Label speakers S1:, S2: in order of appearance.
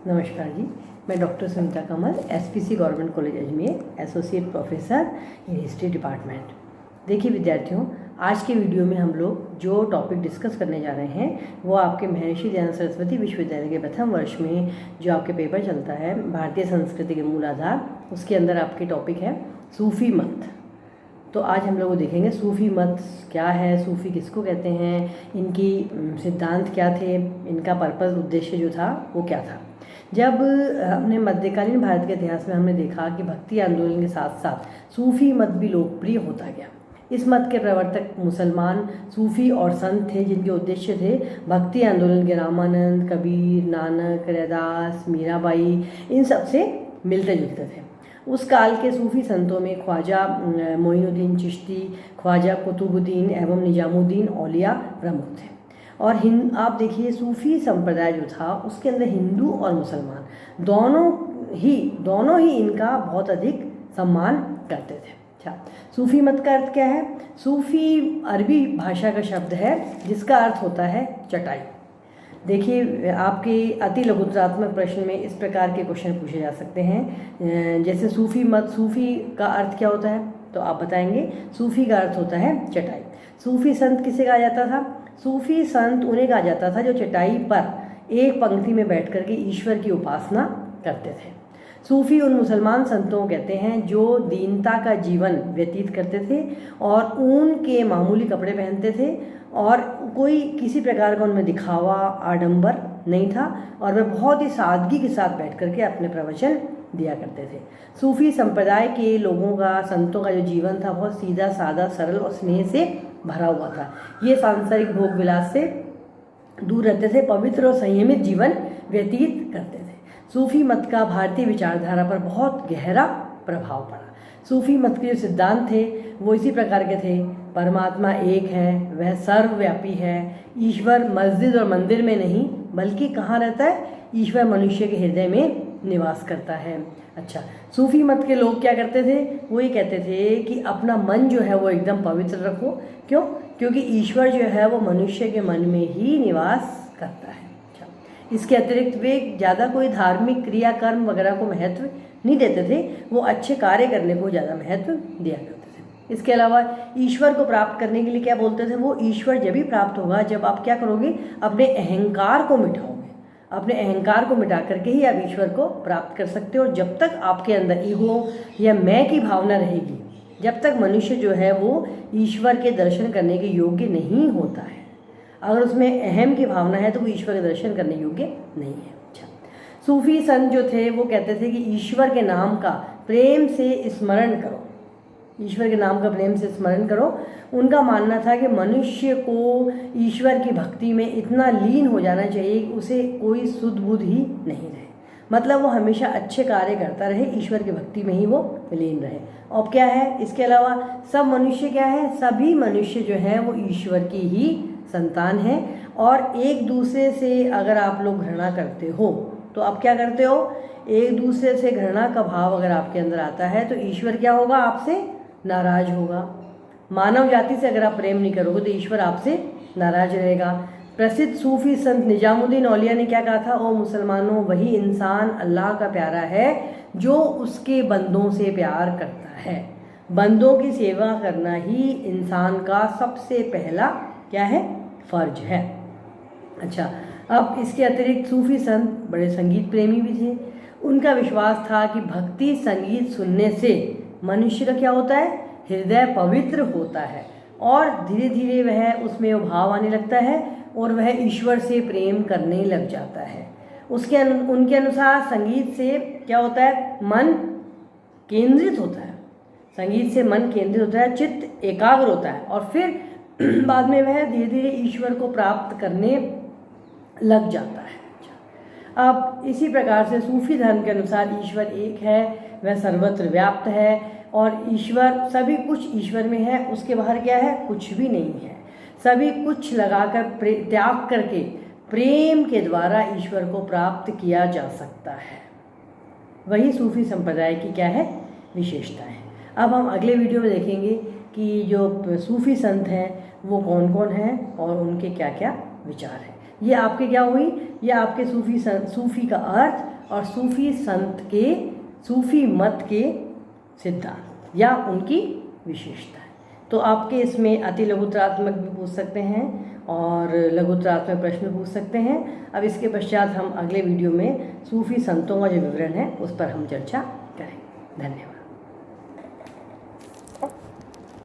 S1: नमस्कार जी, मैं doctor Sunita Kamal, SPC government college Ajmer, associate professor in history department. देखिए विद्यार्थियों, आज के वीडियो में हम लोग जो टॉपिक डिस्कस करने जा रहे हैं वो आपके महर्षि दयानंद सरस्वती विश्वविद्यालय के प्रथम वर्ष में जो आपके पेपर चलता है भारतीय संस्कृति के मूल आधार, उसके अंदर आपके टॉपिक है सूफी मत। तो आज हम लोग देखेंगे सूफी मत क्या है, सूफी किसको कहते हैं, इनकी सिद्धांत क्या थे, इनका पर्पस उद्देश्य जो था वो क्या था। जब हमने मध्यकालीन भारत के इतिहास में हमने देखा कि भक्ति आंदोलन के साथ साथ सूफी मत भी लोकप्रिय होता गया। इस मत के प्रवर्तक मुसलमान सूफी और संत थे जिनके उद्देश्य थे भक्ति आंदोलन के रामानंद, कबीर, नानक, रैदास, मीराबाई, इन सब से मिलते जुलते थे। उस काल के सूफी संतों में ख्वाजा मोइनुद्दीन चिश्ती, ख्वाजा कुतुबुद्दीन एवं निजामुद्दीन औलिया प्रमुख थे। और आप देखिए सूफी संप्रदाय जो था उसके अंदर हिंदू और मुसलमान दोनों ही इनका बहुत अधिक सम्मान करते थे। अच्छा, सूफी मत का अर्थ क्या है? सूफी अरबी भाषा का शब्द है जिसका अर्थ होता है चटाई। देखिए आपके अति लघुत्तरात्मक प्रश्न में इस प्रकार के क्वेश्चन पूछे जा सकते हैं, जैसे सूफी मत, सूफी का अर्थ क्या होता है? तो आप बताएंगे सूफी का अर्थ होता है चटाई। सूफी संत किसे कहा जाता था? सूफी संत उन्हें कहा जाता था जो चटाई पर एक पंक्ति में बैठ कर के ईश्वर की उपासना करते थे। सूफी उन मुसलमान संतों को कहते हैं जो दीनता का जीवन व्यतीत करते थे और ऊन के मामूली कपड़े पहनते थे और कोई किसी प्रकार का उनमें दिखावा, आडंबर नहीं था और वे बहुत ही सादगी के साथ बैठ करके अपने प्रवचन दिया करते थे। सूफी संप्रदाय के लोगों का, संतों का जो जीवन था बहुत सीधा सादा, सरल और स्नेह से भरा हुआ था। ये सांसारिक भोग विलास से दूर रहते थे, पवित्र और संयमित जीवन व्यतीत करते थे। सूफी मत का भारतीय विचारधारा पर बहुत गहरा प्रभाव पड़ा। सूफी मत के जो सिद्धांत थे वो इसी प्रकार के थे। परमात्मा एक है, वह सर्वव्यापी है। ईश्वर मस्जिद और मंदिर में नहीं बल्कि कहाँ रहता है? ईश्वर मनुष्य के हृदय में निवास करता है। अच्छा, सूफी मत के लोग क्या करते थे? वो ये कहते थे कि अपना मन जो है वो एकदम पवित्र रखो। क्यों? क्योंकि ईश्वर जो है वो मनुष्य के मन में ही निवास करता है। अच्छा, इसके अतिरिक्त वे ज़्यादा कोई धार्मिक क्रिया कर्म वगैरह को महत्व नहीं देते थे, वो अच्छे कार्य करने को ज़्यादा महत्व दिया करते थे। इसके अलावा ईश्वर को प्राप्त करने के लिए क्या बोलते थे? वो ईश्वर जब भी प्राप्त होगा जब आप क्या करोगे? अपने अहंकार को मिटाओगे। अपने अहंकार को मिटा करके ही आप ईश्वर को प्राप्त कर सकते हो। और जब तक आपके अंदर ईगो या मैं की भावना रहेगी, जब तक मनुष्य जो है वो ईश्वर के दर्शन करने के योग्य नहीं होता है। अगर उसमें अहम की भावना है तो वो ईश्वर के दर्शन करने योग्य नहीं है। अच्छा, सूफी संत जो थे वो कहते थे कि ईश्वर के नाम का प्रेम से स्मरण करो, ईश्वर के नाम का प्रेम से स्मरण करो। उनका मानना था कि मनुष्य को ईश्वर की भक्ति में इतना लीन हो जाना चाहिए कि उसे कोई सुध बुध ही नहीं रहे, मतलब वो हमेशा अच्छे कार्य करता रहे, ईश्वर की भक्ति में ही वो लीन रहे। और क्या है इसके अलावा? सब मनुष्य क्या है? सभी मनुष्य जो है वो ईश्वर की ही संतान है। और एक दूसरे से अगर आप लोग घृणा करते हो तो आप क्या करते हो? एक दूसरे से घृणा का भाव अगर आपके अंदर आता है तो ईश्वर क्या होगा? आपसे नाराज होगा। मानव जाति से अगर आप प्रेम नहीं करोगे तो ईश्वर आपसे नाराज रहेगा। प्रसिद्ध सूफी संत निजामुद्दीन औलिया ने क्या कहा था? ओ मुसलमानों, वही इंसान अल्लाह का प्यारा है जो उसके बंदों से प्यार करता है। बंदों की सेवा करना ही इंसान का सबसे पहला क्या है? फर्ज है। अच्छा, अब इसके अतिरिक्त सूफी संत बड़े संगीत प्रेमी भी थे। उनका विश्वास था कि भक्ति संगीत सुनने से मनुष्य का क्या होता है? हृदय पवित्र होता है और धीरे धीरे वह उसमें भाव आने लगता है और वह ईश्वर से प्रेम करने लग जाता है। उनके अनुसार संगीत से क्या होता है? मन केंद्रित होता है। संगीत से मन केंद्रित होता है, चित्त एकाग्र होता है और फिर बाद में वह धीरे धीरे ईश्वर को प्राप्त करने लग जाता है। अब इसी प्रकार से सूफी धर्म के अनुसार ईश्वर एक है, वह सर्वत्र व्याप्त है और ईश्वर, सभी कुछ ईश्वर में है, उसके बाहर क्या है? कुछ भी नहीं है। सभी कुछ लगाकर त्याग करके प्रेम के द्वारा ईश्वर को प्राप्त किया जा सकता है। वही सूफी संप्रदाय की क्या है? विशेषता है। अब हम अगले वीडियो में देखेंगे कि जो सूफी संत हैं वो कौन कौन हैं और उनके क्या क्या विचार हैं। ये आपके क्या हुई? ये आपके सूफी का अर्थ और सूफी मत के सिद्धांत या उनकी विशेषताएं। तो आपके इसमें अति लघुतरात्मक भी पूछ सकते हैं और लघुतरात्मक प्रश्न पूछ सकते हैं। अब इसके पश्चात हम अगले वीडियो में सूफी संतों का जो विवरण है उस पर हम चर्चा करें। धन्यवाद।